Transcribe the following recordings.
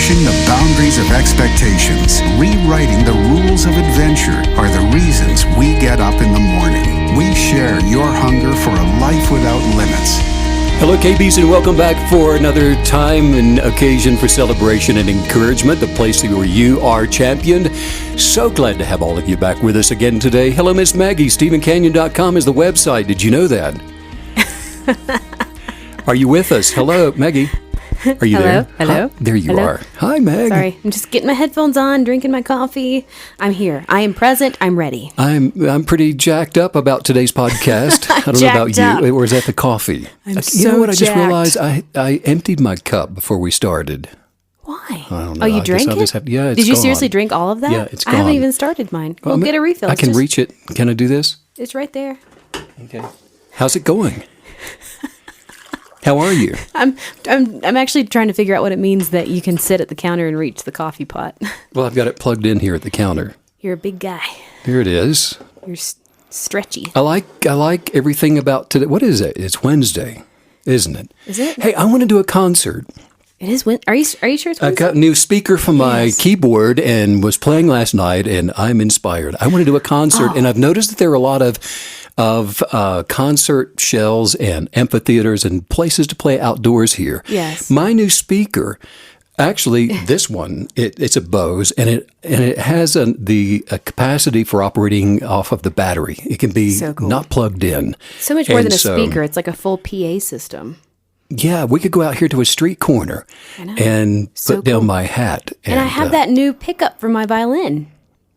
Pushing the boundaries of expectations, rewriting the rules of adventure are the reasons we get up in the morning. We share your hunger for a life without limits. Hello, KBs, and welcome back for another time and occasion for celebration and encouragement, the place where you are championed. So glad to have all of you back with us again today. Hello, Miss Maggie. StephenCanyon.com is the website. Did you know that? Are you with us? Hello, Maggie. Are you there? Hello. Hi. There you are. Hi, Meg. Sorry, I'm just getting my headphones on, drinking my coffee. I'm here. I am present. I'm ready. I'm pretty jacked up about today's podcast. I don't know about you. Or is that the coffee? You know what? I just realized I emptied my cup before we started. Why? I don't know. Oh, you drank it? Yeah, it's Did you gone. seriously drink all of that? Yeah, it's gone. I haven't even started mine. We'll get a refill. I can reach it. Can I do this? It's right there. Okay. How's it going? How are you? I'm actually trying to figure out what it means that you can sit at the counter and reach the coffee pot. Well, I've got it plugged in here at the counter. You're a big guy. Here it is. You're stretchy. I like everything about today. What is it? It's Wednesday, isn't it? Is it? Hey, I want to do a concert. It is. Are you sure it's Wednesday? I got a new speaker for my keyboard and was playing last night, and I'm inspired. I want to do a concert, and I've noticed that there are a lot of concert shells and amphitheaters and places to play outdoors here. Yes. My new speaker, actually, this one, it's a Bose, and it has the capacity for operating off of the battery. It can be so cool. Not plugged in. So much more than a speaker. It's like a full PA system. Yeah, we could go out here to a street corner and put down my hat. And I have that new pickup for my violin.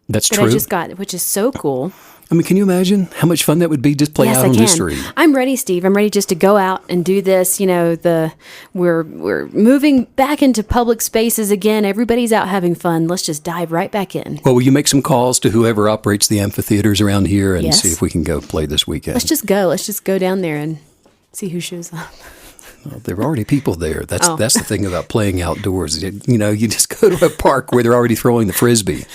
That's that true. I just got, which is so cool. I mean, can you imagine how much fun that would be just play out on the street? I'm ready, Steve. I'm ready just to go out and do this. You know, we're moving back into public spaces again. Everybody's out having fun. Let's just dive right back in. Well, will you make some calls to whoever operates the amphitheaters around here and see if we can go play this weekend? Let's just go. Let's just go down there and see who shows up. Well, there are already people there. That's the thing about playing outdoors. You know, you just go to a park where they're already throwing the frisbee.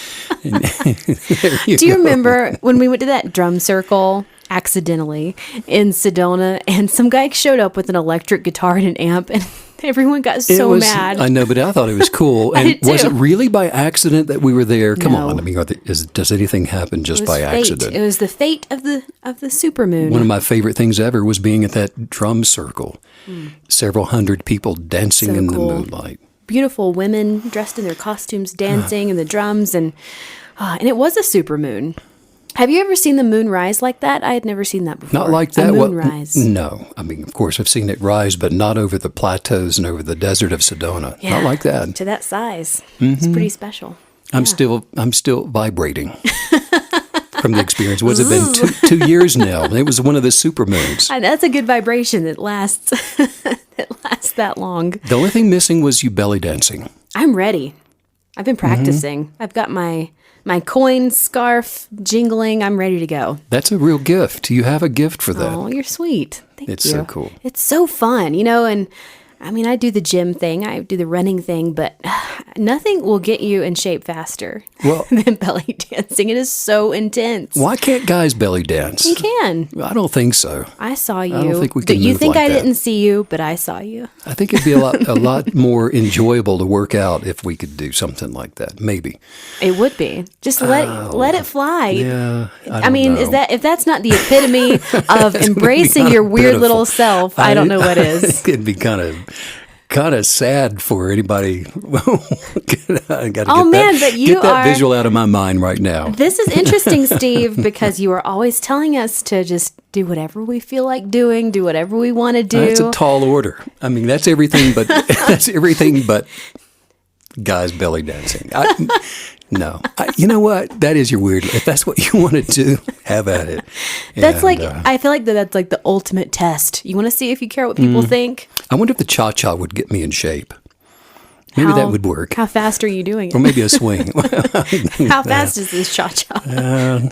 Do you remember when we went to that drum circle accidentally in Sedona, and some guy showed up with an electric guitar and an amp, and everyone got mad. I know, but I thought it was cool. And was it really by accident that we were there? Come on. I mean, does anything happen just by accident? It was the fate of the supermoon. One of my favorite things ever was being at that drum circle. Several hundred people dancing in the moonlight. Beautiful women dressed in their costumes dancing and the drums, and it was a supermoon. Have you ever seen the moon rise like that? I had never seen that before. Not like that. A moon rise. No. I mean, of course, I've seen it rise, but not over the plateaus and over the desert of Sedona. Not like that. To that size. It's pretty special. I'm still vibrating from the experience. What's it been? 2 years now. It was one of the supermoons. That's a good vibration that lasts that long. The only thing missing was you belly dancing. I'm ready. I've been practicing. I've got my coin scarf jingling. I'm ready to go. That's a real gift. You have a gift for that. Oh, you're sweet. Thank you. It's so cool. It's so fun, you know, and I mean, I do the gym thing, I do the running thing, but nothing will get you in shape faster than belly dancing. It is so intense. Why can't guys belly dance? You can. I don't think so. I saw you. I don't think we can You move think like I that. didn't see you, but I saw you. I think it'd be a lot more enjoyable to work out if we could do something like that. Maybe. It would be. Just let it fly. Yeah. I mean, know. if that's not the epitome of embracing your weird little self, I don't know what is. It'd be kind of sad for anybody. I got to get that visual out of my mind right now. This is interesting, Steve, because you are always telling us to just do whatever we feel like doing, do whatever we want to do. That's a tall order. I mean, that's everything but guys belly dancing. No. You know what? That is your weird. If that's what you want to do, have at it. That's I feel like that's like the ultimate test. You want to see if you care what people think? I wonder if the cha-cha would get me in shape. Maybe that would work. How fast are you doing it? Or maybe a swing. How fast is this cha-cha? I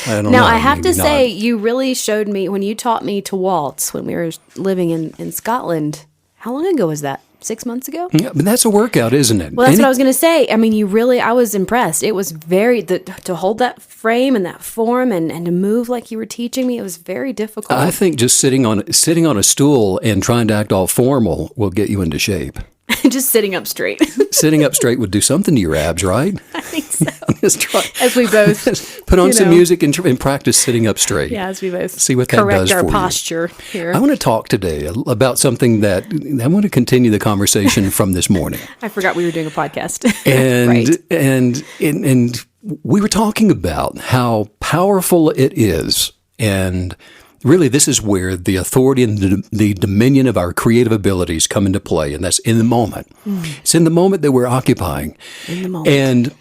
don't know. Now, I have maybe to say, not. you really showed me, when you taught me to waltz when we were living in Scotland, how long ago was that? 6 months ago? Yeah, but that's a workout, isn't it? Well, that's what I was going to say. I mean, I was impressed. It was to hold that frame and that form and to move like you were teaching me, it was very difficult. I think just sitting on a stool and trying to act all formal will get you into shape. Just sitting up straight. Sitting up straight would do something to your abs, right? I think so. Just try. As we both Put on some music and practice sitting up straight. Yeah, as we both see what that does correct our for posture here. I want to talk today about something that I want to continue the conversation from this morning. I forgot we were doing a podcast. And right. and we were talking about how powerful it is, and really this is where the authority and the dominion of our creative abilities come into play, and that's in the moment. It's in the moment that we're occupying. In the moment. And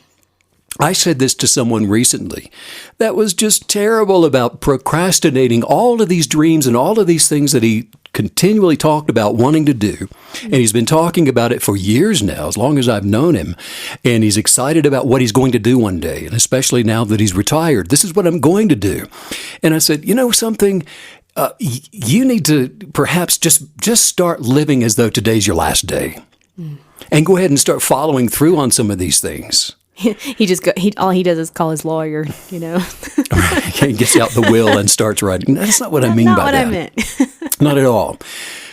I said this to someone recently that was just terrible about procrastinating all of these dreams and all of these things that he continually talked about wanting to do. And he's been talking about it for years now, as long as I've known him. And he's excited about what he's going to do one day. And especially now that he's retired, this is what I'm going to do. And I said, you know something? You need to perhaps just start living as though today's your last day. And go ahead and start following through on some of these things. All he does is call his lawyer, Right. He gets out the will and starts writing. That's not what I mean by that. Not what I meant. Not at all.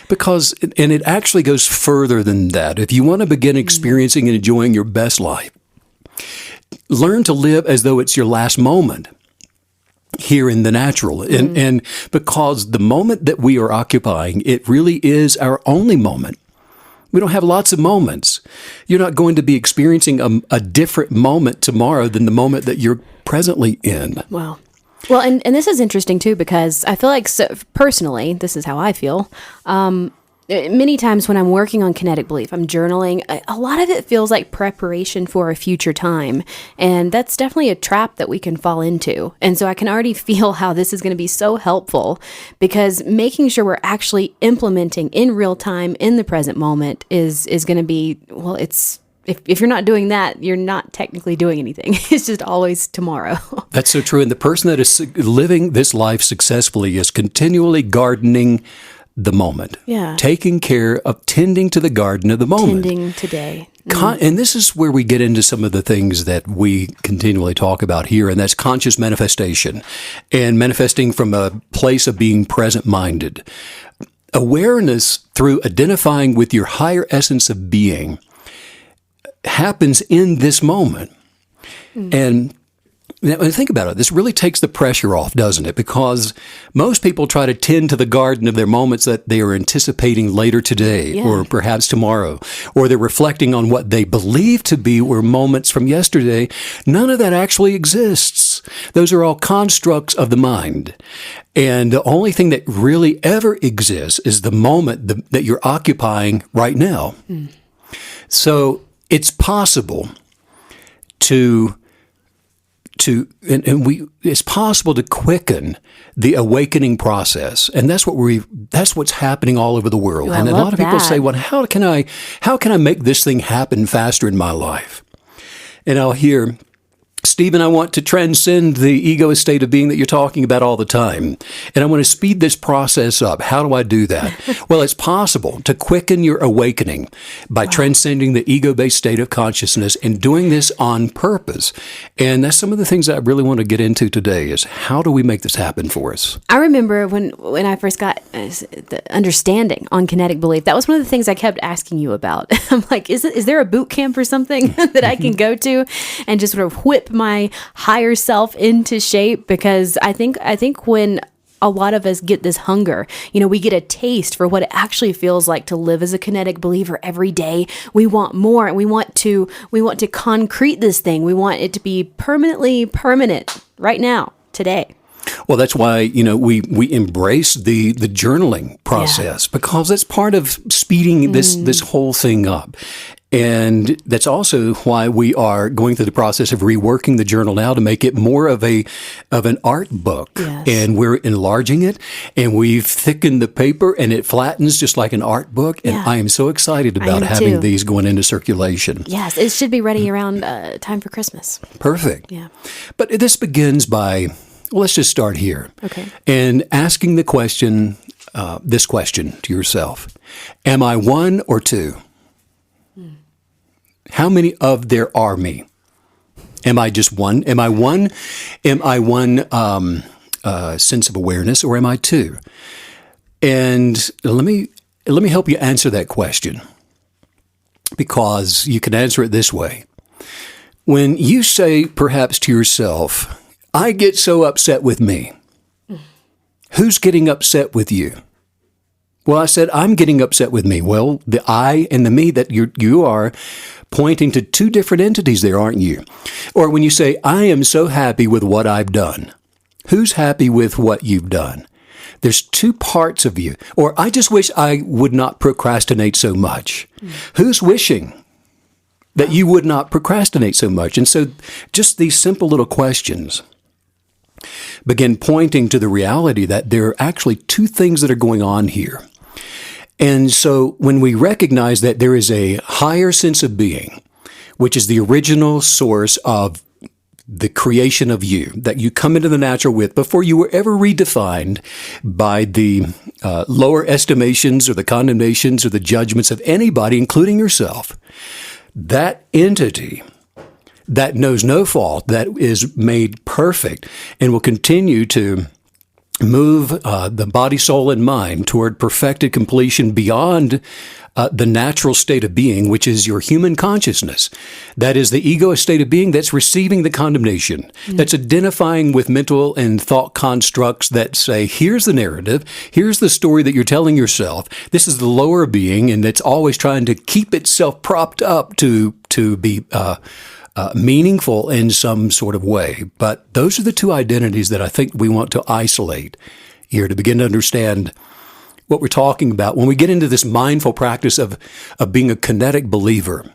Because, and it actually goes further than that. If you want to begin experiencing and enjoying your best life, learn to live as though it's your last moment here in the natural. And because the moment that we are occupying, it really is our only moment. We don't have lots of moments. You're not going to be experiencing a different moment tomorrow than the moment that you're presently in. Wow. Well, and this is interesting too, because I feel like, personally, this is how I feel. Many times when I'm working on kinetic belief, I'm journaling, a lot of it feels like preparation for a future time. And that's definitely a trap that we can fall into. And so I can already feel how this is going to be so helpful, because making sure we're actually implementing in real time in the present moment is going to be, well, it's, if you're not doing that, you're not technically doing anything. It's just always tomorrow. That's so true. And the person that is living this life successfully is continually gardening the moment. Yeah. Taking care of tending to the garden of the moment. Tending today. And this is where we get into some of the things that we continually talk about here, and that's conscious manifestation and manifesting from a place of being present-minded. Awareness through identifying with your higher essence of being happens in this moment. And now, think about it. This really takes the pressure off, doesn't it? Because most people try to tend to the garden of their moments that they are anticipating later today or perhaps tomorrow, or they're reflecting on what they believe to be were moments from yesterday. None of that actually exists. Those are all constructs of the mind. And the only thing that really ever exists is the moment that you're occupying right now. So it's possible it's possible to quicken the awakening process, and that's what's happening all over the world. And a lot of people say, "Well, how can I make this thing happen faster in my life?" And I'll hear, "Stephen, I want to transcend the ego state of being that you're talking about all the time. And I want to speed this process up. How do I do that?" Well, it's possible to quicken your awakening by transcending the ego-based state of consciousness and doing this on purpose. And that's some of the things that I really want to get into today is how do we make this happen for us? I remember when I first got the understanding on kinetic belief, that was one of the things I kept asking you about. I'm like, is there a boot camp or something that I can go to and just sort of whip my higher self into shape? Because I think when a lot of us get this hunger, we get a taste for what it actually feels like to live as a kinetic believer every day. We want more, and we want to concrete this thing. We want it to be permanent right now, today. Well, that's why, we embrace the journaling process because it's part of speeding this whole thing up. And that's also why we are going through the process of reworking the journal now to make it more of an art book. Yes. And we're enlarging it, and we've thickened the paper, and it flattens just like an art book. And I am so excited about having these going into circulation. Yes, it should be ready around time for Christmas. Perfect. Yeah. But this begins by, let's just start here. Okay. And asking the question, this question to yourself: am I one or two? How many of there are me? Am I just one? Am I one? Am I one sense of awareness, or am I two? And let me help you answer that question. because you can answer it this way. When you say perhaps to yourself, I get so upset with me, who's getting upset with you? Well, I said, I'm getting upset with me. Well, the I and the me that you are pointing to two different entities there, aren't you? Or when you say, I am so happy with what I've done, who's happy with what you've done? There's two parts of you. Or I just wish I would not procrastinate so much. Who's wishing that you would not procrastinate so much? And so just these simple little questions begin pointing to the reality that there are actually two things that are going on here. And so when we recognize that there is a higher sense of being, which is the original source of the creation of you, that you come into the natural with before you were ever redefined by the lower estimations or the condemnations or the judgments of anybody, including yourself, that entity that knows no fault, that is made perfect and will continue to move the body, soul, and mind toward perfected completion beyond the natural state of being, which is your human consciousness. That is the ego state of being that's receiving the condemnation, that's identifying with mental and thought constructs that say, here's the narrative, here's the story that you're telling yourself, this is the lower being, and it's always trying to keep itself propped up to be meaningful in some sort of way. But those are the two identities that I think we want to isolate here to begin to understand what we're talking about when we get into this mindful practice of being a kinetic believer,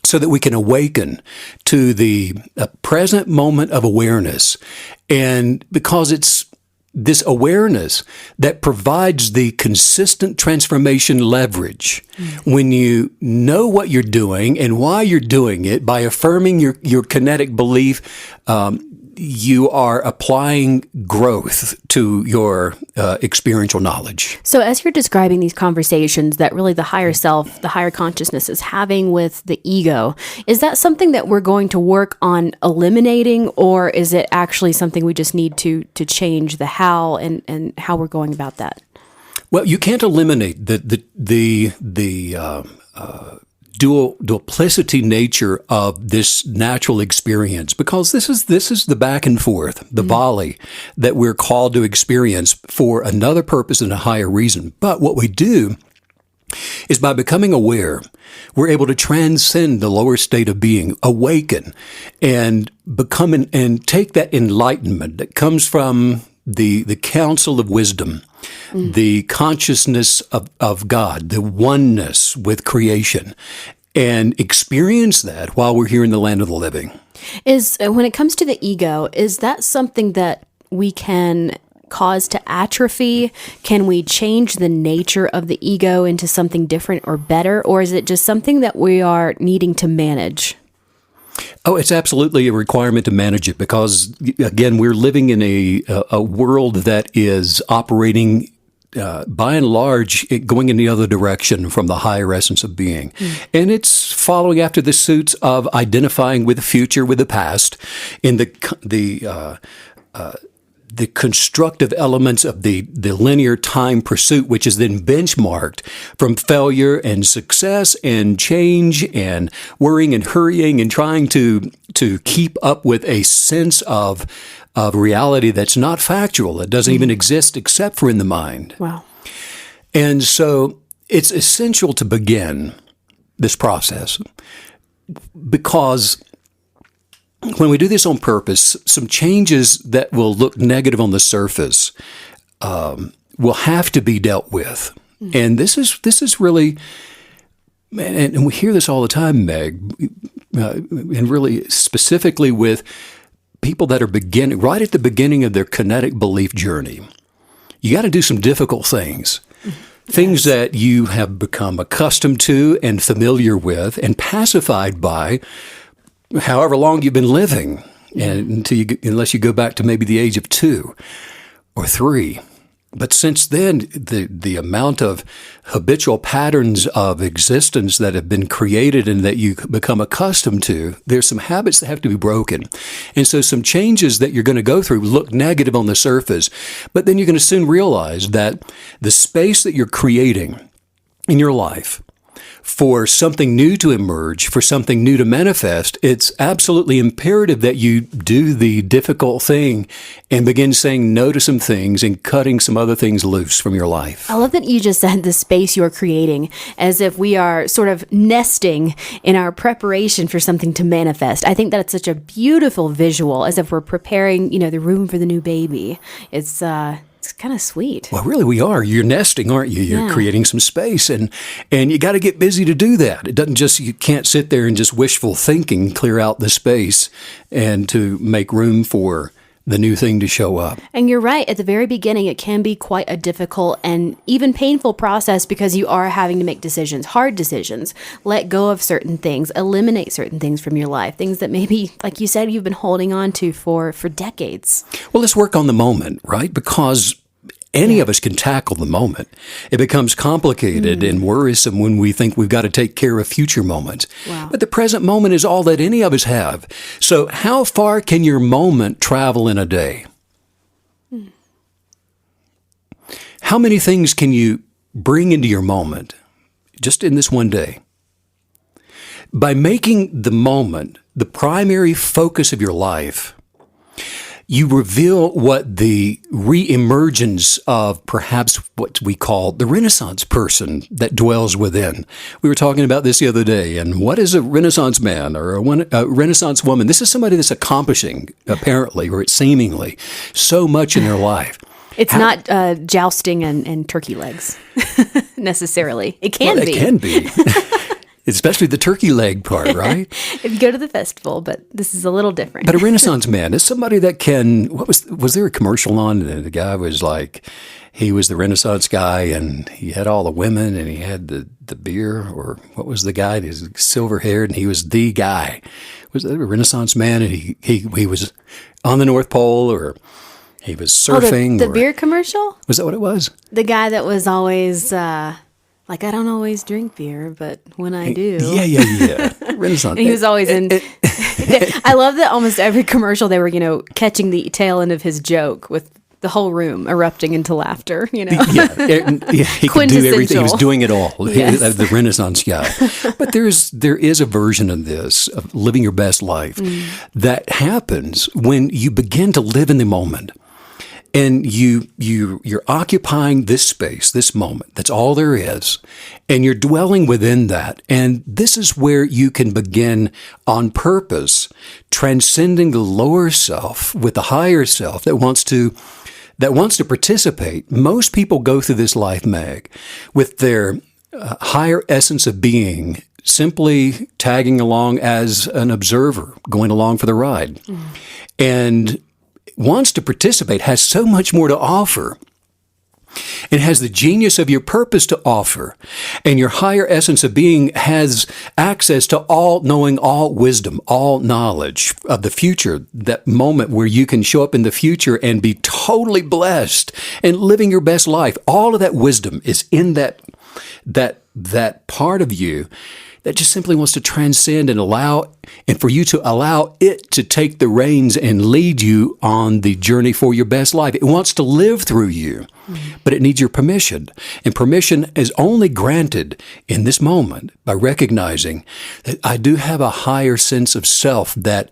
so that we can awaken to the present moment of awareness. And because it's this awareness that provides the consistent transformation leverage. When you know what you're doing and why you're doing it, by affirming your kinetic belief, you are applying growth to your experiential knowledge. So as you're describing these conversations that really the higher self, the higher consciousness is having with the ego, is that something that we're going to work on eliminating, or is it actually something we just need to change the how and how we're going about that? Well, you can't eliminate the duplicity nature of this natural experience, because this is the back and forth, the volley that we're called to experience for another purpose and a higher reason. But what we do is, by becoming aware, we're able to transcend the lower state of being, awaken, and become and take that enlightenment that comes from the counsel of wisdom, the consciousness of God, the oneness with creation, and experience that while we're here in the land of the living. When it comes to the ego, is that something that we can cause to atrophy? Can we change the nature of the ego into something different or better? Or is it just something that we are needing to manage? Oh, it's absolutely a requirement to manage it, because, again, we're living in a world that is operating, by and large, going in the other direction from the higher essence of being. And it's following after the suits of identifying with the future, with the past, in the constructive elements of the linear time pursuit, which is then benchmarked from failure and success and change and worrying and hurrying and trying to keep up with a sense of reality that's not factual, that doesn't even exist except for in the mind. Wow. And so it's essential to begin this process, because when we do this on purpose, some changes that will look negative on the surface will have to be dealt with. And this is really, and we hear this all the time, Meg, and really specifically with people that are right at the beginning of their kinetic belief journey. You got to do some difficult things. Things that you have become accustomed to and familiar with and pacified by however long you've been living, and unless you go back to maybe the age of 2 or 3. But since then, the amount of habitual patterns of existence that have been created and that you become accustomed to, there's some habits that have to be broken. And so some changes that you're going to go through look negative on the surface, but then you're going to soon realize that the space that you're creating in your life for something new to emerge, for something new to manifest, it's absolutely imperative that you do the difficult thing and begin saying no to some things and cutting some other things loose from your life. I love that you just said the space you're creating, as if we are sort of nesting in our preparation for something to manifest. I think that's such a beautiful visual, as if we're preparing, the room for the new baby. It's kind of sweet. Well, really, we are. You're nesting, aren't you? You're creating some space, and you got to get busy to do that. It doesn't just, you can't sit there and just wishful thinking, clear out the space and to make room for the new thing to show up. And you're right. At the very beginning, it can be quite a difficult and even painful process, because you are having to make decisions, hard decisions, let go of certain things, eliminate certain things from your life, things that maybe, like you said, you've been holding on to for decades. Well, let's work on the moment, right? Because any of us can tackle the moment. It becomes complicated and worrisome when we think we've got to take care of future moments. Wow. But the present moment is all that any of us have. So how far can your moment travel in a day? How many things can you bring into your moment just in this one day? By making the moment the primary focus of your life, you reveal what the re-emergence of perhaps what we call the Renaissance person that dwells within. We were talking about this the other day, and what is a Renaissance man or a Renaissance woman? This is somebody that's accomplishing, apparently, or seemingly, so much in their life. It's not jousting and turkey legs, necessarily. It can be. It can be. Especially the turkey leg part, right? If you go to the festival, but this is a little different. But a Renaissance man is somebody that can, was there a commercial on, and the guy was like, he was the Renaissance guy, and he had all the women, and he had the beer, or what was the guy? He was silver-haired, and he was the guy. Was a Renaissance man, and he was on the North Pole, or he was surfing. The beer commercial? Was that what it was? The guy that was always... like, I don't always drink beer, but when I do. Yeah. Renaissance. And he was always in. I love that almost every commercial they were, catching the tail end of his joke with the whole room erupting into laughter, Yeah, he could do everything. He was doing it all. Yes. The Renaissance guy. But there is a version of this, of living your best life, that happens when you begin to live in the moment. And you're occupying this space, this moment. That's all there is. And you're dwelling within that. And this is where you can begin on purpose, transcending the lower self with the higher self that wants to participate. Most people go through this life, Meg, with their higher essence of being, simply tagging along as an observer, going along for the ride. And wants to participate, has so much more to offer. It has the genius of your purpose to offer. And your higher essence of being has access to all knowing, all wisdom, all knowledge of the future, that moment where you can show up in the future and be totally blessed and living your best life. All of that wisdom is in that part of you that just simply wants to transcend and for you to allow it to take the reins and lead you on the journey for your best life. It wants to live through you, but it needs your permission. And permission is only granted in this moment by recognizing that I do have a higher sense of self, that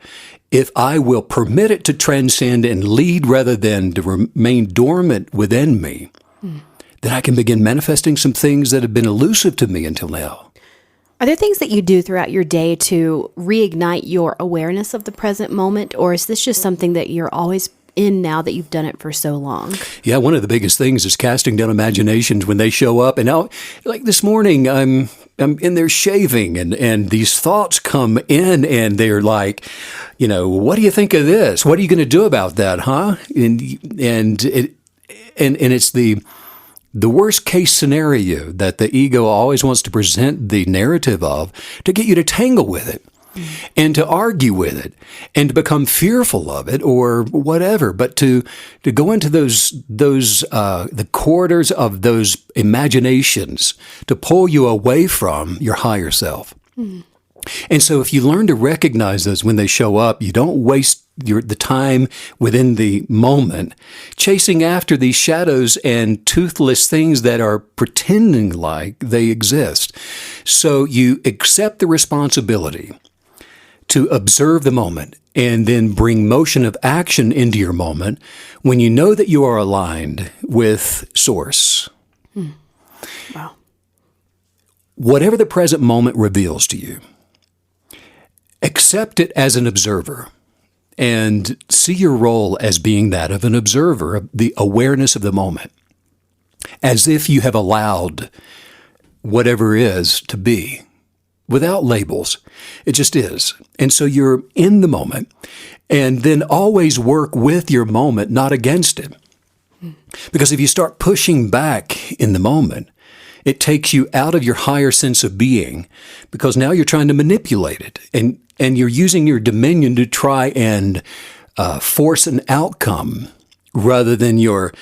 if I will permit it to transcend and lead rather than to remain dormant within me, then I can begin manifesting some things that have been elusive to me until now. Are there things that you do throughout your day to reignite your awareness of the present moment, or is this just something that you're always in now that you've done it for so long? Yeah, one of the biggest things is casting down imaginations when they show up. And now, like this morning, I'm in there shaving, and these thoughts come in, and they're like, what do you think of this? What are you going to do about that, huh? And it's the worst case scenario that the ego always wants to present the narrative of, to get you to tangle with it and to argue with it and to become fearful of it or whatever. But to go into the corridors of those imaginations to pull you away from your higher self. And so if you learn to recognize those when they show up, you don't waste the time within the moment chasing after these shadows and toothless things that are pretending like they exist. So you accept the responsibility to observe the moment and then bring motion of action into your moment when you know that you are aligned with Source. Wow. Whatever the present moment reveals to you, accept it as an observer and see your role as being that of an observer, of the awareness of the moment, as if you have allowed whatever is to be without labels. It just is. And so you're in the moment, and then always work with your moment, not against it. Because if you start pushing back in the moment, it takes you out of your higher sense of being, because now you're trying to manipulate it, and you're using your dominion to try and force an outcome rather than your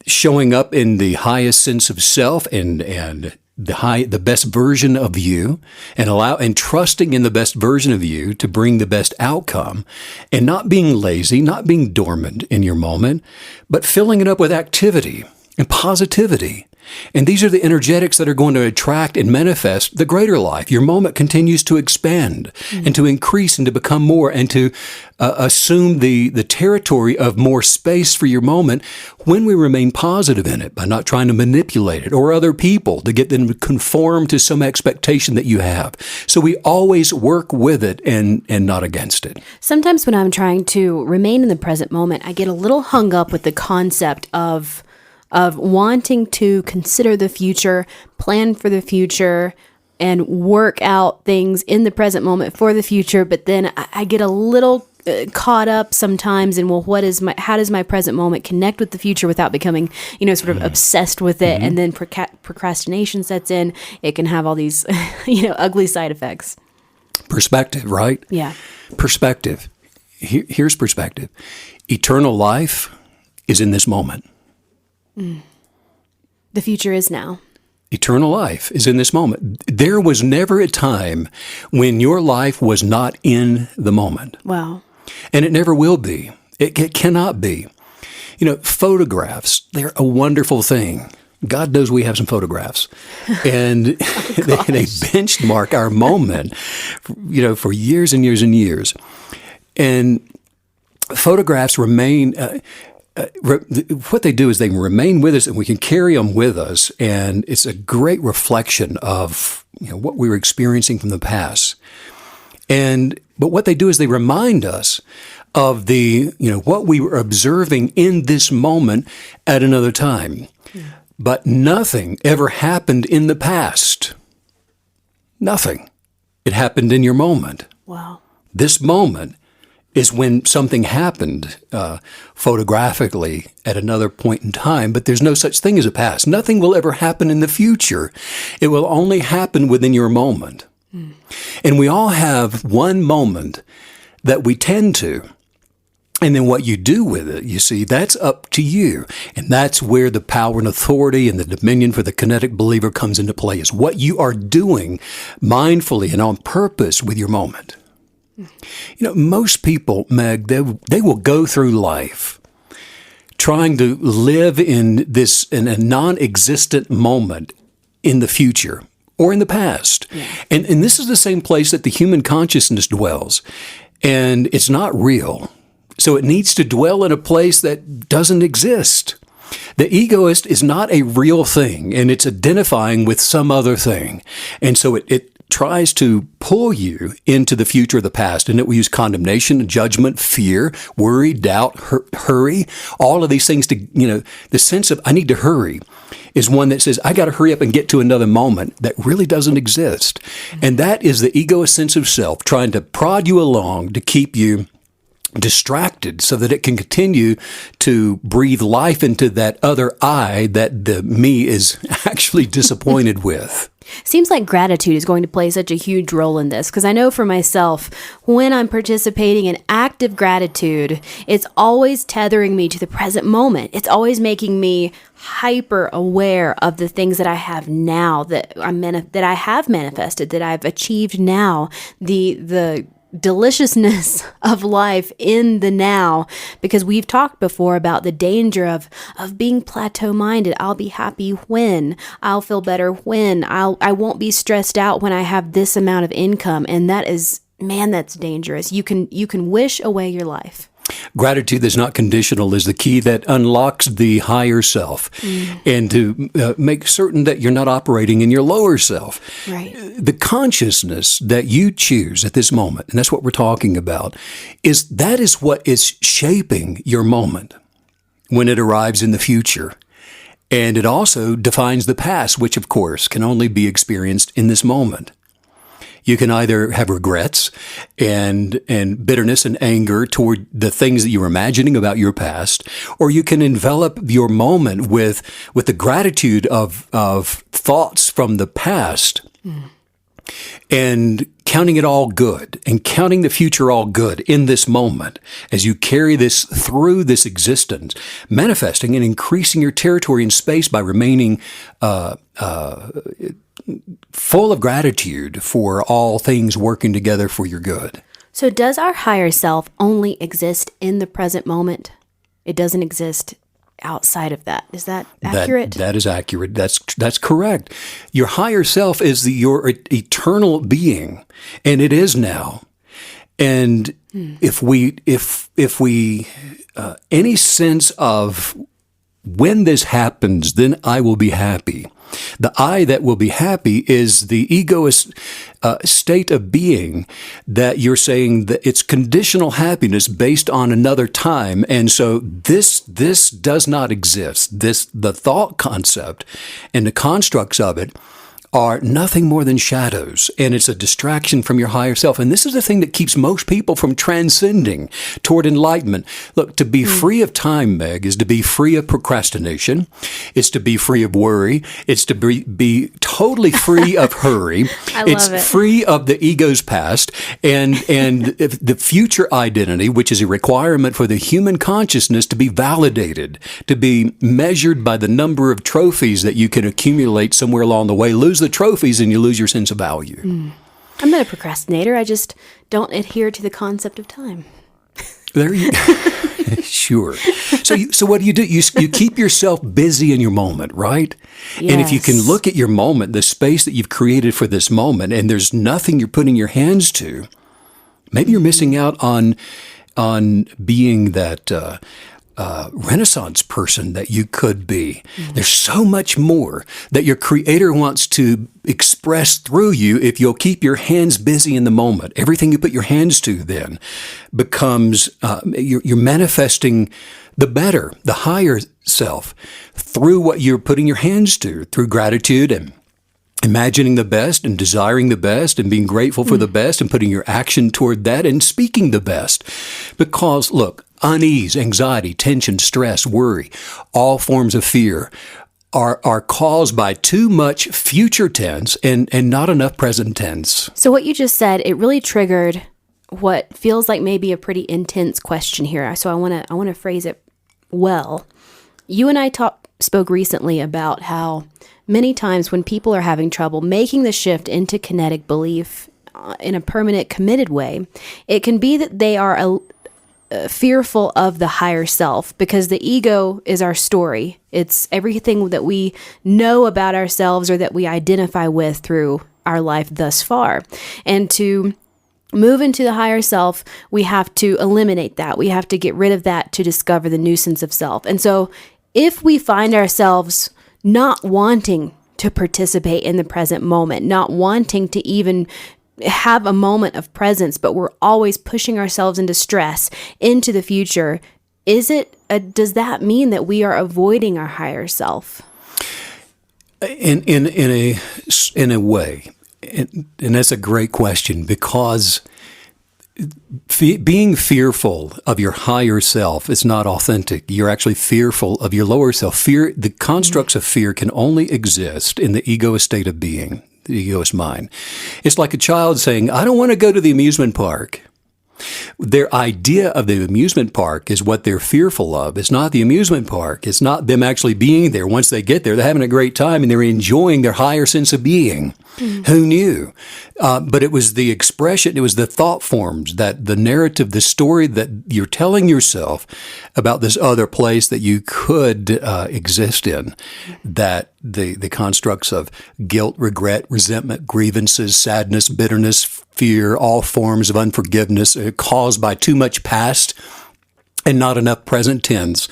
showing up in the highest sense of self and the best version of you, and trusting in the best version of you to bring the best outcome, and not being lazy, not being dormant in your moment, but filling it up with activity and positivity. And these are the energetics that are going to attract and manifest the greater life. Your moment continues to expand and to increase and to become more and to assume the territory of more space for your moment when we remain positive in it by not trying to manipulate it or other people to get them to conform to some expectation that you have. So we always work with it and not against it. Sometimes when I'm trying to remain in the present moment, I get a little hung up with the concept of wanting to consider the future, plan for the future, and work out things in the present moment for the future. But then I get a little caught up sometimes in, well, how does my present moment connect with the future without becoming, sort of obsessed with it? And then procrastination sets in. It can have all these, ugly side effects. Perspective, right? Yeah. Perspective. Here's perspective. Eternal life is in this moment. The future is now. Eternal life is in this moment. There was never a time when your life was not in the moment. Wow. And it never will be. It cannot be. Photographs, they're a wonderful thing. God knows we have some photographs. And they benchmark our moment, for years and years and years. And photographs remain... what they do is they remain with us, and we can carry them with us, and it's a great reflection of what we were experiencing from the past. But what they do is they remind us of what we were observing in this moment at another time. But nothing ever happened in the past. Nothing. It happened in your moment. Wow. This moment is when something happened photographically at another point in time, but there's no such thing as a past. Nothing will ever happen in the future. It will only happen within your moment. And we all have one moment that we tend to. And then what you do with it, you see, that's up to you. And that's where the power and authority and the dominion for the kinetic believer comes into play, is what you are doing mindfully and on purpose with your moment. Most people, Meg, they will go through life trying to live in a non-existent moment in the future or in the past. Yeah. And this is the same place that the human consciousness dwells. And it's not real. So it needs to dwell in a place that doesn't exist. The egoist is not a real thing, and it's identifying with some other thing. And so it tries to pull you into the future of the past, and it will use condemnation, judgment, fear, worry, doubt, hurry, all of these things to, the sense of I need to hurry is one that says I got to hurry up and get to another moment that really doesn't exist. And that is the egoist sense of self trying to prod you along to keep you distracted so that it can continue to breathe life into that other I that the me is actually disappointed with. Seems like gratitude is going to play such a huge role in this, because I know for myself, when I'm participating in active gratitude, it's always tethering me to the present moment. It's always making me hyper aware of the things that I have now, that I have manifested, that I've achieved now, the deliciousness of life in the now, because we've talked before about the danger of being plateau minded. I'll be happy when, I'll feel better when, I won't be stressed out when I have this amount of income. And that is, man, that's dangerous. You can wish away your life. Gratitude that's not conditional is the key that unlocks the higher self, and to make certain that you're not operating in your lower self. Right. The consciousness that you choose at this moment, and that's what we're talking about, is what is shaping your moment when it arrives in the future. And it also defines the past, which of course can only be experienced in this moment. You can either have regrets and bitterness and anger toward the things that you were imagining about your past, or you can envelop your moment with the gratitude of thoughts from the past and counting it all good and counting the future all good in this moment as you carry this through this existence, manifesting and increasing your territory and space by remaining full of gratitude for all things working together for your good. So does our higher self only exist in the present moment? It doesn't exist outside of that. Is that accurate? That is accurate. That's correct. Your higher self is your eternal being, and it is now. And if we any sense of when this happens, then I will be happy. The I that will be happy is the egoist state of being that you're saying that it's conditional happiness based on another time. And so this does not exist. The thought concept and the constructs of it are nothing more than shadows, and it's a distraction from your higher self. And this is the thing that keeps most people from transcending toward enlightenment. Look, to be free of time, Meg, is to be free of procrastination. It's to be free of worry. It's to be totally free of hurry. It's free of the ego's past and the future identity, which is a requirement for the human consciousness to be validated, to be measured by the number of trophies that you can accumulate somewhere along the way. Lose the trophies and you lose your sense of value. I'm not a procrastinator. I just don't adhere to the concept of time. There you go. Sure. So what do? You keep yourself busy in your moment, right? Yes. And if you can look at your moment, the space that you've created for this moment, and there's nothing you're putting your hands to, maybe you're missing out on being that Renaissance person that you could be. There's so much more that your Creator wants to express through you if you'll keep your hands busy in the moment. Everything you put your hands to then becomes, you're manifesting the better, the higher self through what you're putting your hands to, through gratitude and imagining the best and desiring the best and being grateful for the best and putting your action toward that and speaking the best. Because, look, unease, anxiety, tension, stress, worry, all forms of fear are caused by too much future tense and not enough present tense. So what you just said, it really triggered what feels like maybe a pretty intense question here. So I want to phrase it well. You and I spoke recently about how many times when people are having trouble making the shift into kinetic belief in a permanent, committed way, it can be that they are fearful of the higher self, because the ego is our story. It's everything that we know about ourselves or that we identify with through our life thus far. And to move into the higher self, we have to eliminate that. We have to get rid of that to discover the nuisance of self. And so if we find ourselves not wanting to participate in the present moment, not wanting to even have a moment of presence, but we're always pushing ourselves into stress, into the future, does that mean that we are avoiding our higher self? In a way, and that's a great question, because being fearful of your higher self is not authentic. You're actually fearful of your lower self. The constructs of fear can only exist in the egoist state of being, the egoist mind. It's like a child saying, I don't want to go to the amusement park. their idea of the amusement park is what they're fearful of. It's not the amusement park. It's not them actually being there. Once they get there, they're having a great time and they're enjoying their higher sense of being. Who knew? But it was the expression, it was the thought forms, that the narrative, the story that you're telling yourself about this other place that you could exist in, that the constructs of guilt, regret, resentment, grievances, sadness, bitterness, fear, all forms of unforgiveness caused by too much past and not enough present tense,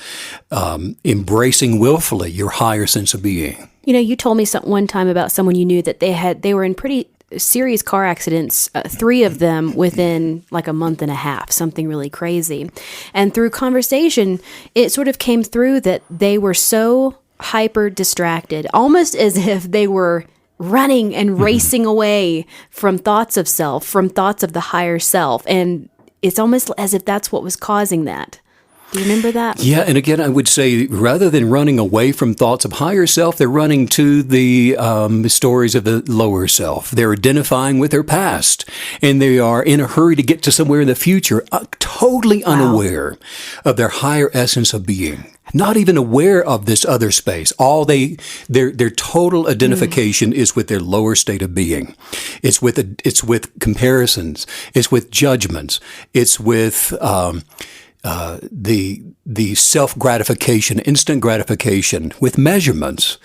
embracing willfully your higher sense of being. You know, you told me one time about someone you knew that they were in pretty serious car accidents, 3 of them within like a month and a half, something really crazy. And through conversation, it sort of came through that they were so hyper distracted, almost as if they were running and racing away from thoughts of self, from thoughts of the higher self. And it's almost as if that's what was causing that. Do you remember that? Yeah, and again, I would say rather than running away from thoughts of higher self, they're running to the stories of the lower self. They're identifying with their past, and they are in a hurry to get to somewhere in the future, totally unaware of their higher essence of being. Not even aware of this other space. Their total identification is with their lower state of being. It's with comparisons. It's with judgments. It's with the self-gratification, instant gratification, with measurements.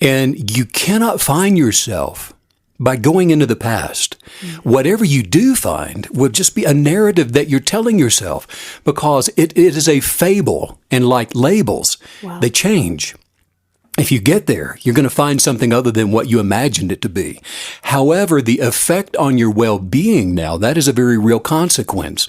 And you cannot find yourself by going into the past. Whatever you do find would just be a narrative that you're telling yourself, because it is a fable, and like labels, they change. If you get there, you're going to find something other than what you imagined it to be. However, the effect on your well-being now, that is a very real consequence.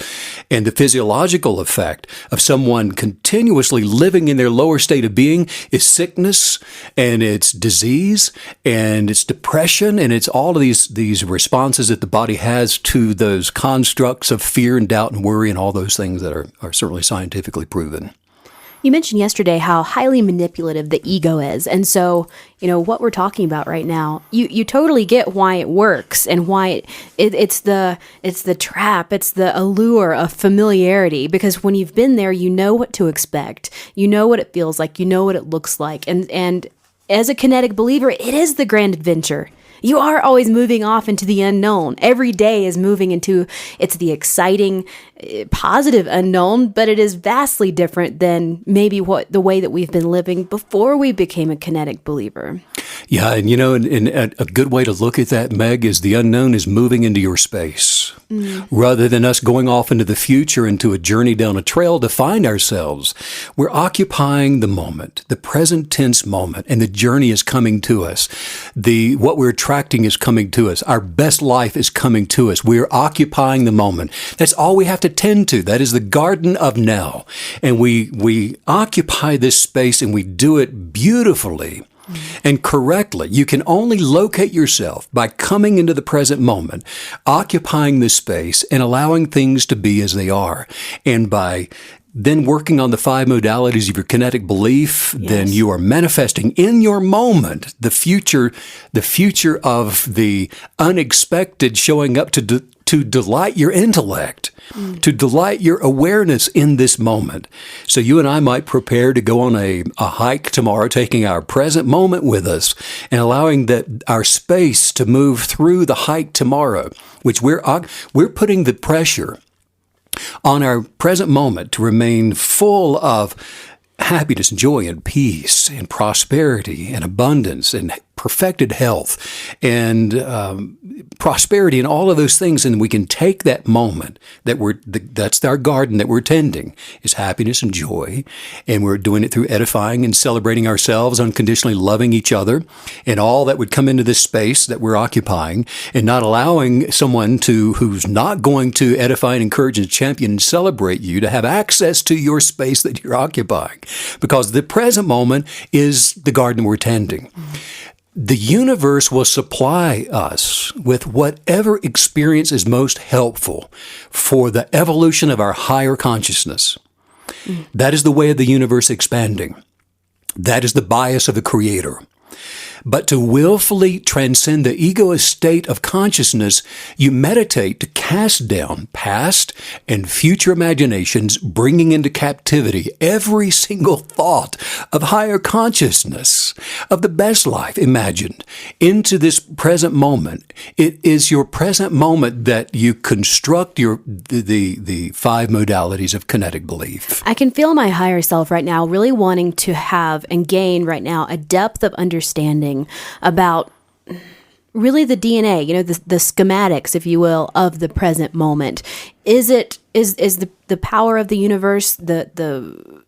And the physiological effect of someone continuously living in their lower state of being is sickness, and it's disease, and it's depression, and it's all of these responses that the body has to those constructs of fear and doubt and worry and all those things that are certainly scientifically proven. You mentioned yesterday how highly manipulative the ego is. And so, what we're talking about right now, you totally get why it works and why it's the trap, it's the allure of familiarity, because when you've been there, you know what to expect. You know what it feels like, you know what it looks like. And as a kinetic believer, it is the grand adventure. You are always moving off into the unknown. Every day is moving into, it's the exciting, positive unknown, but it is vastly different than maybe the way that we've been living before we became a kinetic believer. Yeah, and a good way to look at that, Meg, is the unknown is moving into your space. Rather than us going off into the future, into a journey down a trail to find ourselves, we're occupying the moment, the present tense moment, and the journey is coming to us. What we're attracting is coming to us. Our best life is coming to us. We're occupying the moment. That's all we have to tend to. That is the garden of now. And we occupy this space, and we do it beautifully and correctly. You can only locate yourself by coming into the present moment, occupying this space, and allowing things to be as they are. And by then working on the 5 modalities of your kinetic belief, then you are manifesting in your moment the future of the unexpected showing up to delight your intellect, to delight your awareness in this moment. So you and I might prepare to go on a hike tomorrow, taking our present moment with us and allowing our space to move through the hike tomorrow, which we're putting the pressure on our present moment to remain full of happiness and joy and peace and prosperity and abundance and perfected health and prosperity and all of those things. And we can take that moment that's our garden that we're tending, is happiness and joy. And we're doing it through edifying and celebrating ourselves, unconditionally loving each other, and all that would come into this space that we're occupying, and not allowing someone who's not going to edify and encourage and champion and celebrate you to have access to your space that you're occupying. Because the present moment is the garden we're tending. The universe will supply us with whatever experience is most helpful for the evolution of our higher consciousness. That is the way of the universe expanding. That is the bias of the Creator. But to willfully transcend the egoist state of consciousness, you meditate to cast down past and future imaginations, bringing into captivity every single thought of higher consciousness, of the best life imagined, into this present moment. It is your present moment that you construct the five modalities of kinetic belief. I can feel my higher self right now really wanting to have and gain right now a depth of understanding about really the DNA, the schematics, if you will, of the present moment. Is the power of the universe, the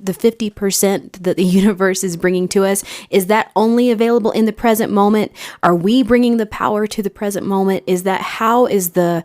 50% that the universe is bringing to us, is that only available in the present moment? Are we bringing the power to the present moment? How is the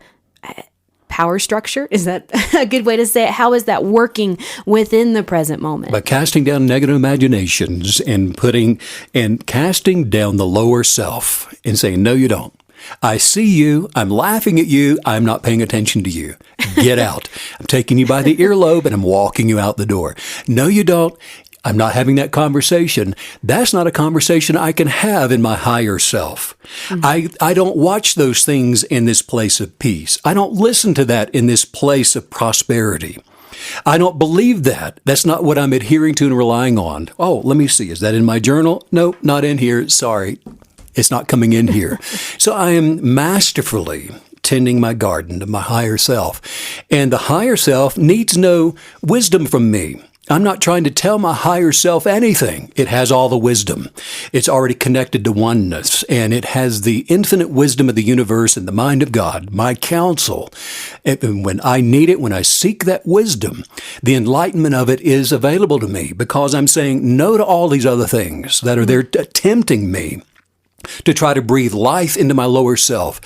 power structure? Is that a good way to say it? How is that working within the present moment? By casting down negative imaginations and casting down the lower self and saying, no, you don't. I see you. I'm laughing at you. I'm not paying attention to you. Get out. I'm taking you by the earlobe and I'm walking you out the door. No, you don't. I'm not having that conversation. That's not a conversation I can have in my higher self. Mm-hmm. I don't watch those things in this place of peace. I don't listen to that in this place of prosperity. I don't believe that. That's not what I'm adhering to and relying on. Oh, let me see. Is that in my journal? Nope, not in here. Sorry. It's not coming in here. So I am masterfully tending my garden of my higher self. And the higher self needs no wisdom from me. I'm not trying to tell my higher self anything. It has all the wisdom. It's already connected to oneness, and it has the infinite wisdom of the universe and the mind of God, my counsel. And when I need it, when I seek that wisdom, the enlightenment of it is available to me because I'm saying no to all these other things that are there tempting me to try to breathe life into my lower self.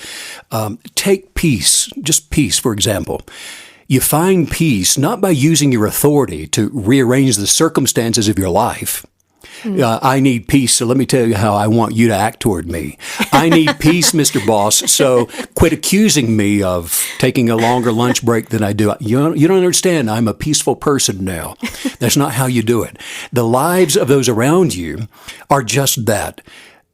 Take peace, just peace, for example. You find peace not by using your authority to rearrange the circumstances of your life. I need peace, so let me tell you how I want you to act toward me. I need peace, Mr. Boss, so quit accusing me of taking a longer lunch break than I do. You don't understand. I'm a peaceful person now. That's not how you do it. The lives of those around you are just that.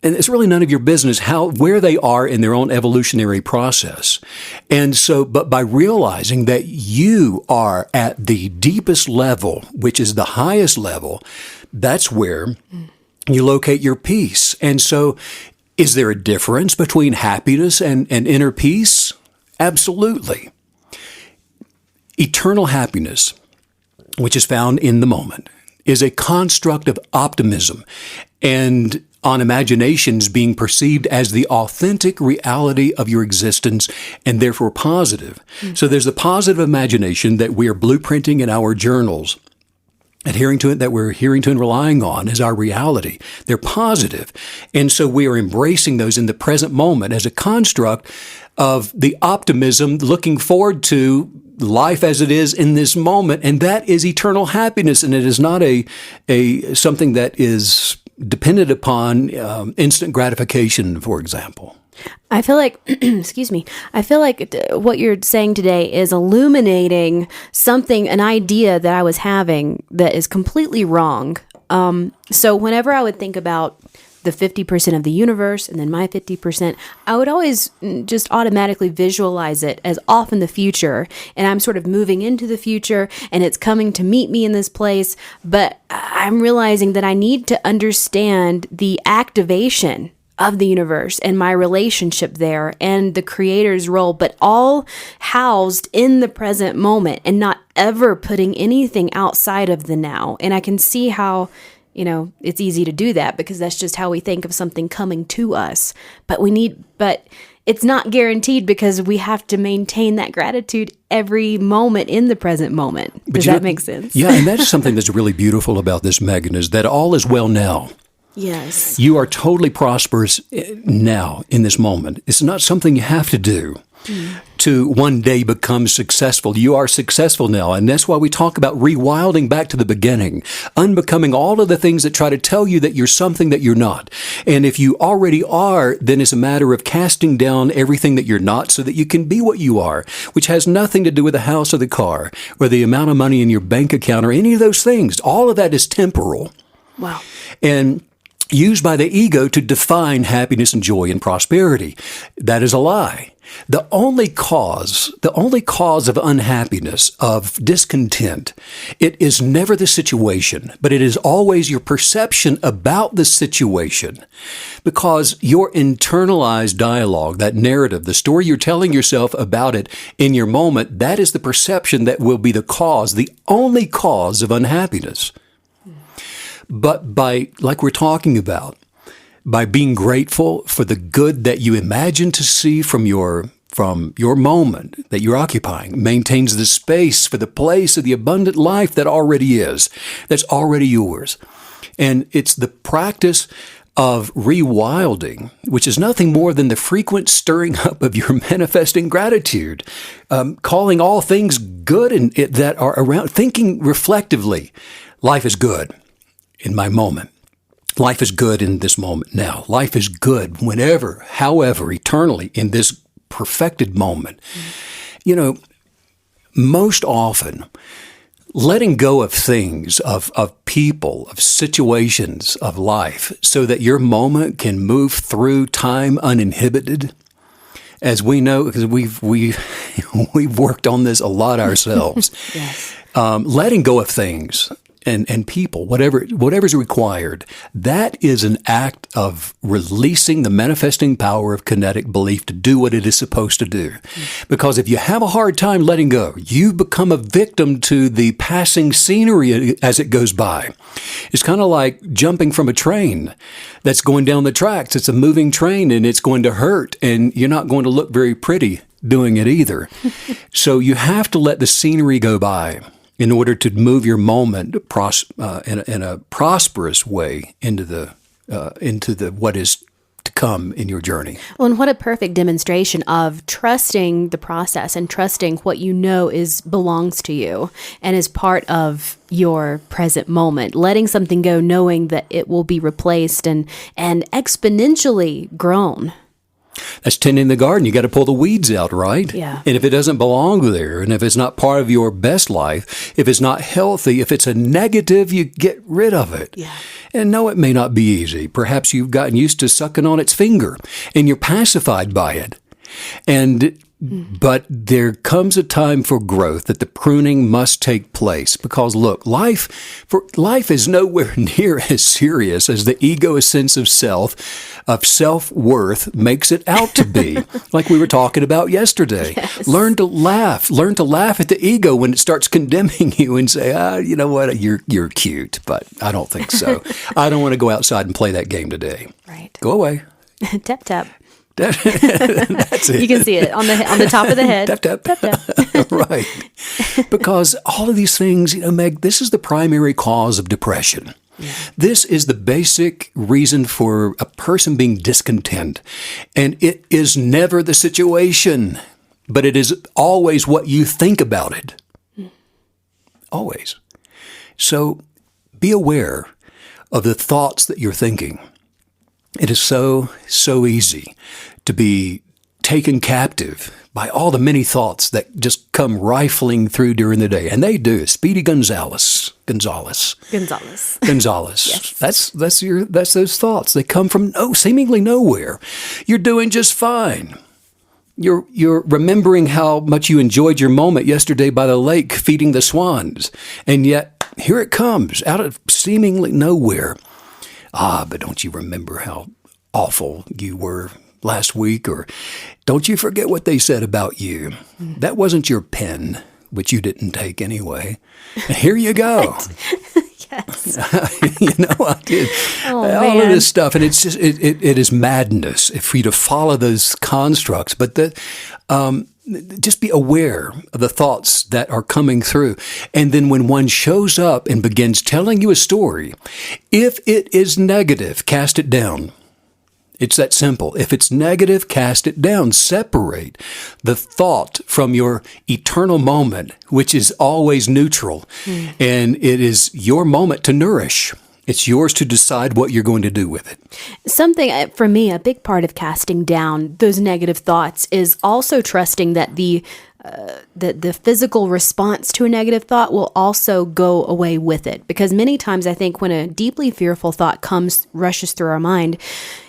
And it's really none of your business where they are in their own evolutionary process. And so, but by realizing that you are at the deepest level, which is the highest level, that's where you locate your peace. And so, is there a difference between happiness and inner peace? Absolutely. Eternal happiness, which is found in the moment, is a construct of optimism and on imaginations being perceived as the authentic reality of your existence and therefore positive. So there's the positive imagination that we are blueprinting in our journals, adhering to it, that we're adhering to and relying on as our reality. They're positive. And so we are embracing those in the present moment as a construct of the optimism, looking forward to life as it is in this moment. And that is eternal happiness. And it is not a something that is dependent upon instant gratification, for example. I feel like, excuse me, I feel like what you're saying today is illuminating an idea that I was having that is completely wrong. So whenever I would think about the 50% of the universe and then my 50%, I would always just automatically visualize it as off in the future. And I'm sort of moving into the future and it's coming to meet me in this place. But I'm realizing that I need to understand the activation of the universe and my relationship there and the creator's role, but all housed in the present moment and not ever putting anything outside of the now. And I can see how it's easy to do that because that's just how we think of something coming to us. But it's not guaranteed because we have to maintain that gratitude every moment in the present moment. Does that make sense? Yeah, and that's something that's really beautiful about this, Megan, is that all is well now. Yes. You are totally prosperous now in this moment. It's not something you have to do to one day become successful. You are successful now. And that's why we talk about rewilding back to the beginning, unbecoming all of the things that try to tell you that you're something that you're not. And if you already are, then it's a matter of casting down everything that you're not so that you can be what you are, which has nothing to do with the house or the car or the amount of money in your bank account or any of those things. All of that is temporal. Wow. And used by the ego to define happiness and joy and prosperity. That is a lie. The only cause of unhappiness, of discontent, it is never the situation, but it is always your perception about the situation. Because your internalized dialogue, that narrative, the story you're telling yourself about it in your moment, that is the perception that will be the cause, the only cause of unhappiness. But like we're talking about, by being grateful for the good that you imagine to see from your moment that you're occupying, maintains the space for the place of the abundant life that already is, that's already yours. And it's the practice of rewilding, which is nothing more than the frequent stirring up of your manifesting gratitude, calling all things good that are around, thinking reflectively, life is good in my moment. Life is good in this moment now. Life is good whenever, however, eternally in this perfected moment. Most often, letting go of things, of people, of situations, of life, so that your moment can move through time uninhibited. As we know, because we've worked on this a lot ourselves. Yes. Letting go of things and people, whatever's required, that is an act of releasing the manifesting power of kinetic belief to do what it is supposed to do. Because if you have a hard time letting go, you become a victim to the passing scenery as it goes by. It's kind of like jumping from a train that's going down the tracks. It's a moving train and it's going to hurt, and you're not going to look very pretty doing it either. So you have to let the scenery go by in order to move your moment in a prosperous way into the what is to come in your journey. Well, and what a perfect demonstration of trusting the process and trusting what you know belongs to you and is part of your present moment. Letting something go, knowing that it will be replaced and exponentially grown. That's tending the garden. You got to pull the weeds out, right? Yeah. And if it doesn't belong there, and if it's not part of your best life, if it's not healthy, if it's a negative, you get rid of it. Yeah. And no, it may not be easy. Perhaps you've gotten used to sucking on its finger, and you're pacified by it. But there comes a time for growth that the pruning must take place, because look, life is nowhere near as serious as the ego's sense of self-worth makes it out to be. Like we were talking about yesterday. Yes. Learn to laugh at the ego when it starts condemning you and say, you know what, you're cute, but I don't think so. I don't want to go outside and play that game today. Right. Go away. Tap, tap. That's it. You can see it on the top of the head. Tap, tap. Tap, tap. Right. Because all of these things, Meg, this is the primary cause of depression. Yeah. This is the basic reason for a person being discontent. And it is never the situation, but it is always what you think about it. Always. So be aware of the thoughts that you're thinking. It is so easy to be taken captive by all the many thoughts that just come rifling through during the day. And they do. Speedy Gonzalez. Yes. That's those thoughts. They come from seemingly nowhere. You're doing just fine. You're remembering how much you enjoyed your moment yesterday by the lake feeding the swans. And yet, here it comes out of seemingly nowhere. But don't you remember how awful you were last week? Or don't you forget what they said about you? That wasn't your pen, which you didn't take anyway. And here you go. Yes. I did all man. of this stuff. And it's just, it is madness for you to follow those constructs. But just be aware of the thoughts that are coming through. And then when one shows up and begins telling you a story, if it is negative, cast it down. It's that simple. If it's negative, cast it down. Separate the thought from your eternal moment, which is always neutral. And it is your moment to nourish. It's yours to decide what you're going to do with it. Something, for me, a big part of casting down those negative thoughts is also trusting that the the physical response to a negative thought will also go away with it. Because many times I think when a deeply fearful thought rushes through our mind,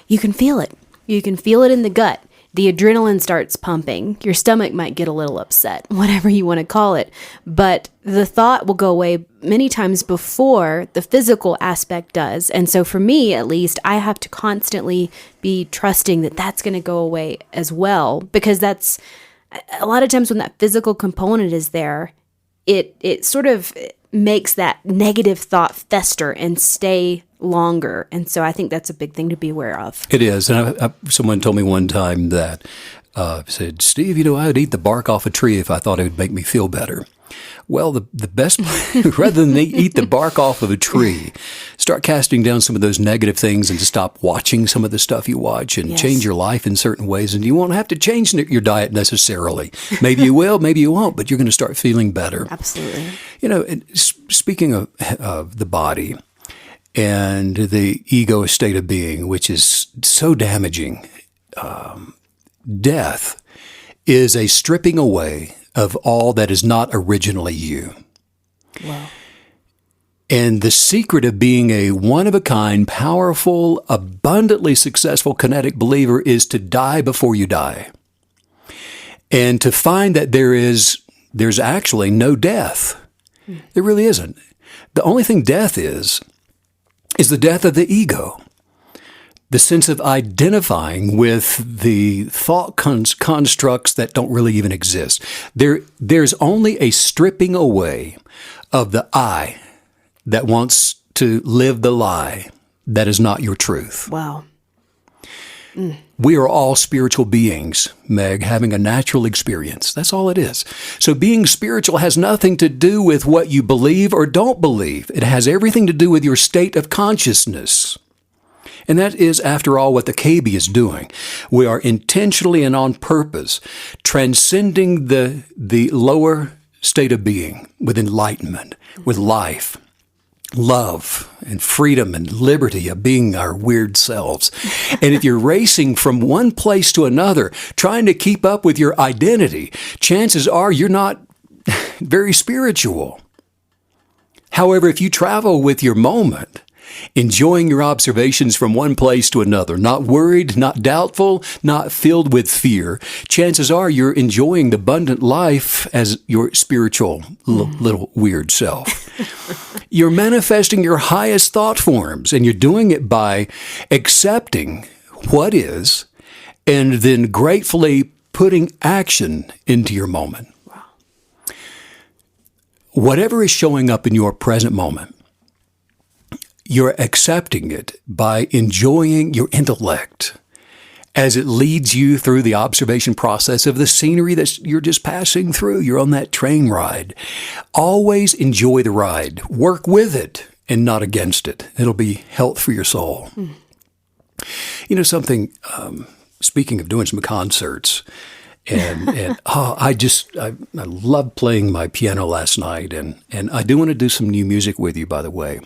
you can feel it. You can feel it in the gut. The adrenaline starts pumping. Your stomach might get a little upset, whatever you want to call it. But the thought will go away many times before the physical aspect does. And so for me, at least, I have to constantly be trusting that that's going to go away as well. Because that's a lot of times when that physical component is there, it sort of makes that negative thought fester and stay longer. And so I think that's a big thing to be aware of. It is. And someone told me one time that, said, Steve, I would eat the bark off a tree if I thought it would make me feel better. Well, the best, rather than eat the bark off of a tree, start casting down some of those negative things and stop watching some of the stuff you watch and change your life in certain ways. And you won't have to change your diet necessarily. Maybe you will, maybe you won't, but you're going to start feeling better. Absolutely. Speaking of the body and the ego state of being, which is so damaging, death is a stripping away of all that is not originally you. Wow. And the secret of being a one-of-a-kind, powerful, abundantly successful kinetic believer is to die before you die. And to find that there's actually no death. There really isn't. The only thing death is the death of the ego. The sense of identifying with the thought constructs that don't really even exist. There's only a stripping away of the I that wants to live the lie that is not your truth. Wow. We are all spiritual beings, Meg, having a natural experience. That's all it is. So being spiritual has nothing to do with what you believe or don't believe. It has everything to do with your state of consciousness. And that is, after all, what the KB is doing. We are intentionally and on purpose transcending the lower state of being with enlightenment, with life, love, and freedom and liberty of being our weird selves. And if you're racing from one place to another, trying to keep up with your identity, chances are you're not very spiritual. However, if you travel with your moment, enjoying your observations from one place to another, not worried, not doubtful, not filled with fear, chances are you're enjoying the abundant life as your spiritual little weird self. You're manifesting your highest thought forms, and you're doing it by accepting what is and then gratefully putting action into your moment. Wow. Whatever is showing up in your present moment, you're accepting it by enjoying your intellect as it leads you through the observation process of the scenery that you're just passing through. You're on that train ride. Always enjoy the ride. Work with it and not against it. It'll be health for your soul. Something, speaking of doing some concerts, and I love playing my piano last night, and I do want to do some new music with you, by the way.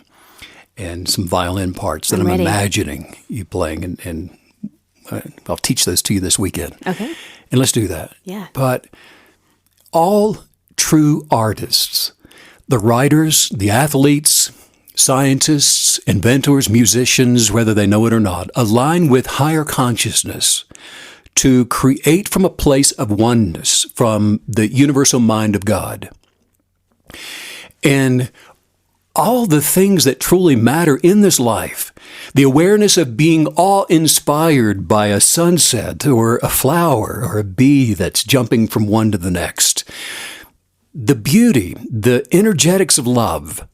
And some violin parts that I'm imagining you playing, and I'll teach those to you this weekend. Okay. And let's do that. Yeah. But all true artists, the writers, the athletes, scientists, inventors, musicians, whether they know it or not, align with higher consciousness to create from a place of oneness, from the universal mind of God. And all the things that truly matter in this life, the awareness of being awe-inspired by a sunset or a flower or a bee that's jumping from one to the next, the beauty, the energetics of love,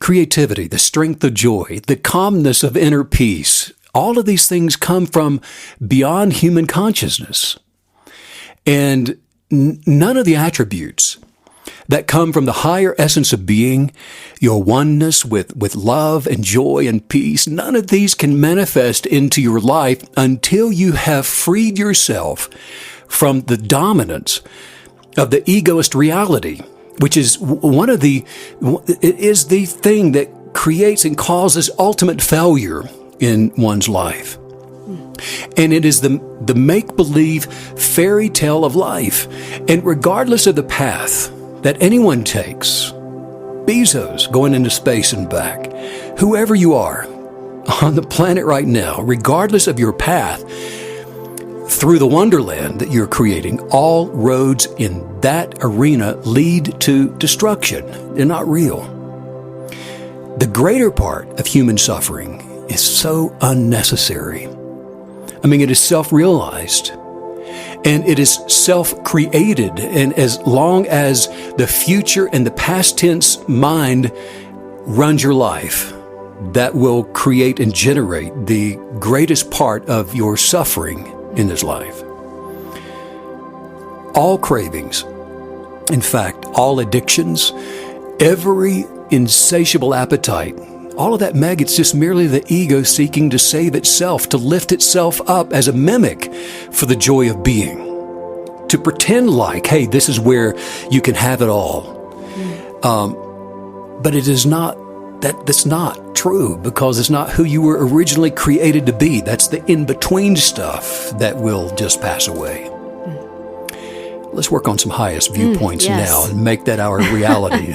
creativity, the strength of joy, the calmness of inner peace, all of these things come from beyond human consciousness. And none of the attributes that come from the higher essence of being, your oneness with love and joy and peace, none of these can manifest into your life until you have freed yourself from the dominance of the egoist reality, which is it is the thing that creates and causes ultimate failure in one's life. And it is the make-believe fairy tale of life. And regardless of the path that anyone takes, Bezos going into space and back, whoever you are on the planet right now, regardless of your path through the wonderland that you're creating, all roads in that arena lead to destruction. They're not real. The greater part of human suffering is so unnecessary. I mean, it is self-realized and it is self-created. And as long as the future and the past tense mind runs your life, that will create and generate the greatest part of your suffering in this life. All cravings, in fact, all addictions, every insatiable appetite, all of that, Meg, it's just merely the ego seeking to save itself, to lift itself up as a mimic for the joy of being, to pretend like, hey, this is where you can have it all. But it is not, that's not true, because it's not who you were originally created to be. That's the in-between stuff that will just pass away. Let's work on some highest viewpoints now and make that our reality.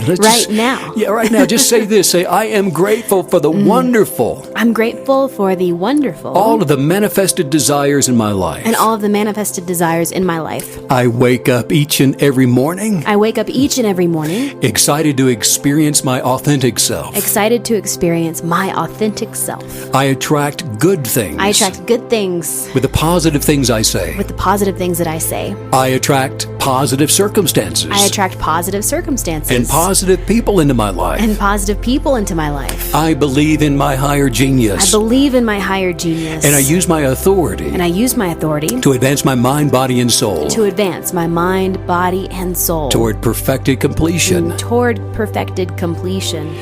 Now. Yeah, right now. Just say this. Say, I am grateful for the wonderful. I'm grateful for the wonderful. All of the manifested desires in my life. And all of the manifested desires in my life. I wake up each and every morning. I wake up each and every morning. Excited to experience my authentic self. Excited to experience my authentic self. I attract good things. I attract good things. With the positive things I say. With the positive things that I say. I attract positive circumstances. I attract positive circumstances. And positive people into my life. And positive people into my life. I believe in my higher genius. I believe in my higher genius. And I use my authority. And I use my authority. To advance my mind, body, and soul. To advance my mind, body, and soul. Toward perfected completion. Toward perfected completion.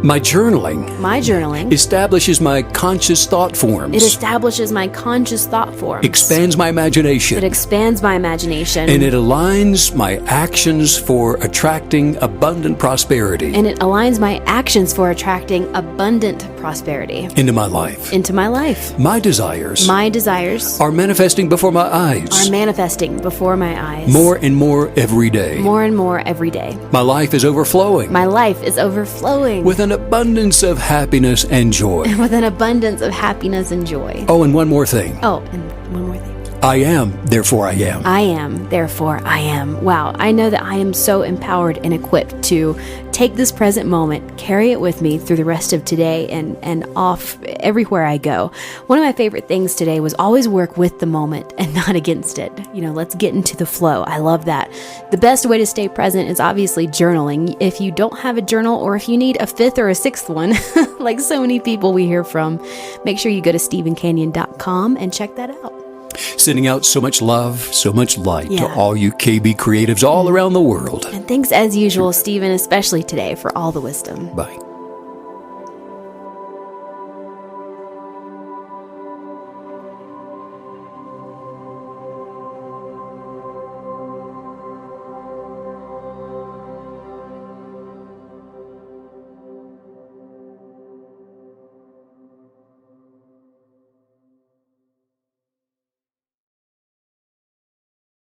My journaling establishes my conscious thought forms. It establishes my conscious thought forms. Expands my imagination. It expands my imagination. And it aligns my actions for attracting abundant prosperity. And it aligns my actions for attracting abundant prosperity. Into my life. Into my life. My desires. My desires. Are manifesting before my eyes. Are manifesting before my eyes. More and more every day. More and more every day. My life is overflowing. My life is overflowing. With an abundance of happiness and joy. With an abundance of happiness and joy. Oh, and one more thing. Oh, and one more thing. I am, therefore I am. I am, therefore I am. Wow, I know that I am so empowered and equipped to take this present moment, carry it with me through the rest of today and off everywhere I go. One of my favorite things today was always work with the moment and not against it. You know, let's get into the flow. I love that. The best way to stay present is obviously journaling. If you don't have a journal, or if you need a fifth or a sixth one, like so many people we hear from, make sure you go to StephenCanyon.com and check that out. Sending out so much love, so much light to all you KB creatives all around the world. And thanks as usual, Stephen, especially today, for all the wisdom. Bye.